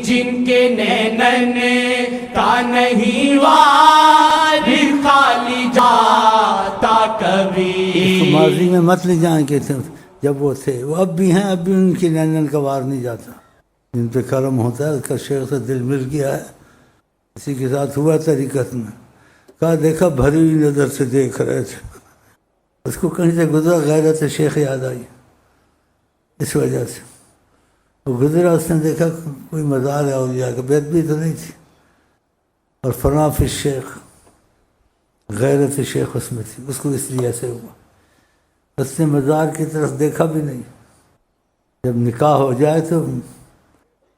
جن کے نینن کا نہیں وار خالی جاتا کبھی. ماضی میں مت لے جائیں کہ جب وہ تھے، وہ اب بھی ہیں، اب بھی ان کی نینن کا وار نہیں جاتا. جن پہ کرم ہوتا ہے اس کا شیخ سے دل مل گیا ہے. اسی کے ساتھ ہوا طریقت میں، کہا دیکھا بھری ہوئی نظر سے دیکھ رہے تھے. اس کو کہیں سے گزرا، غیرت شیخ یاد آئی اس وجہ سے. وہ گزرا، اس نے دیکھا کوئی مزار ہے اولیاء کا، بیت بھی تو نہیں تھی، اور فنا فی الشیخ، غیرت شیخ اس میں تھی. اس کو اس لیے ایسے ہوا. اس نے مزار کی طرف دیکھا بھی نہیں. جب نکاح ہو جائے تو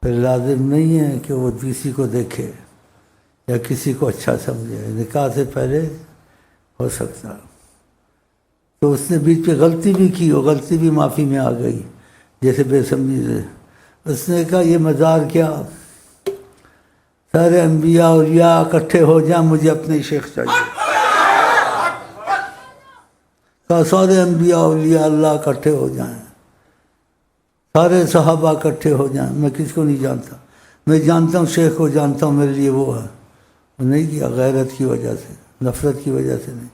پھر لازم نہیں ہے کہ وہ کسی کو دیکھے یا کسی کو اچھا سمجھے. نکاح سے پہلے ہو سکتا. تو اس نے بیچ پہ غلطی بھی کی، وہ غلطی بھی معافی میں آ گئی، جیسے بے سمجھی سے. اس نے کہا یہ مزار کیا، سارے انبیاء اولیاء اکٹھے ہو جائیں، مجھے اپنے شیخ چاہیے. کہا سارے انبیاء اولیاء اللہ اکٹھے ہو جائیں، سارے صحابہ اکٹھے ہو جائیں، میں کس کو نہیں جانتا، میں جانتا ہوں شیخ کو جانتا ہوں، میرے لیے وہ ہے. وہ نہیں کیا غیرت کی وجہ سے، نفرت کی وجہ سے نہیں.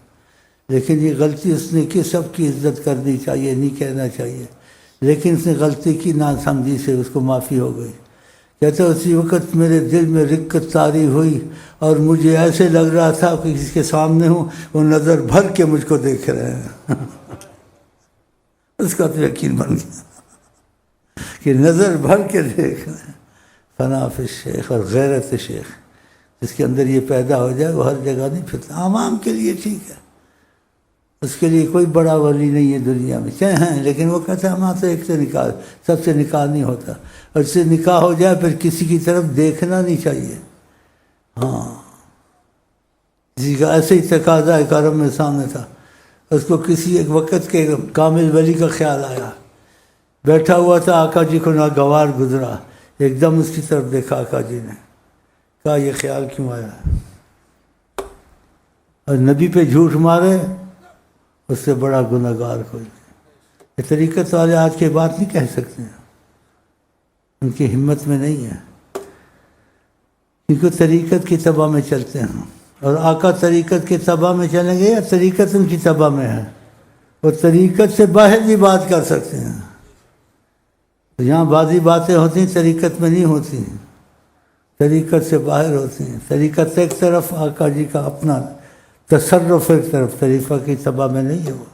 لیکن یہ غلطی اس نے کی. سب کی عزت کرنی چاہیے، نہیں کہنا چاہیے، لیکن اس نے غلطی کی ناسمجھی سے، اس کو معافی ہو گئی. کہتے اسی وقت میرے دل میں رقت طاری ہوئی اور مجھے ایسے لگ رہا تھا کہ کسی کے سامنے ہوں، وہ نظر بھر کے مجھ کو دیکھ رہے ہیں. اس کا تو یقین بن گیا کہ نظر بھر کے دیکھ رہے ہیں. فنا فی الشیخ اور غیرت شیخ، جس کے اندر یہ پیدا ہو جائے وہ ہر جگہ نہیں پھرتا. عوام کے لیے ٹھیک ہے، اس کے لیے کوئی بڑا ولی نہیں ہے دنیا میں، چاہے ہیں، لیکن وہ کہتا ہے ہمارا تو ایک سے نکاح، سب سے نکاح نہیں ہوتا. اور اس سے نکاح ہو جائے پھر کسی کی طرف دیکھنا نہیں چاہیے. ہاں، کسی کا ایسے ہی تقاضا کرم میں سامنے تھا، اس کو کسی ایک وقت کے کامل ولی کا خیال آیا، بیٹھا ہوا تھا، آقا جی کو ناگوار گزرا، ایک دم اس کی طرف دیکھا. آقا جی نے کہا یہ خیال کیوں آیا، اور نبی پہ جھوٹ مارے، اس سے بڑا گنہگار کوئی. یہ طریقت والے آج کے بات نہیں کہہ سکتے ہیں، ان کی ہمت میں نہیں ہے، کیونکہ طریقت کی تباہ میں چلتے ہیں. اور آقا طریقت کی تباہ میں چلیں گے یا طریقت ان کی تباہ میں ہے؟ وہ طریقت سے باہر بھی بات کر سکتے ہیں. یہاں بعضی باتیں ہوتی ہیں طریقت میں نہیں ہوتی ہیں، طریقت سے باہر ہوتی ہیں. طریقت ایک طرف، آقا جی کا اپنا تصرف ایک طرف، طریقہ کی تباہ میں نہیں ہے وہ.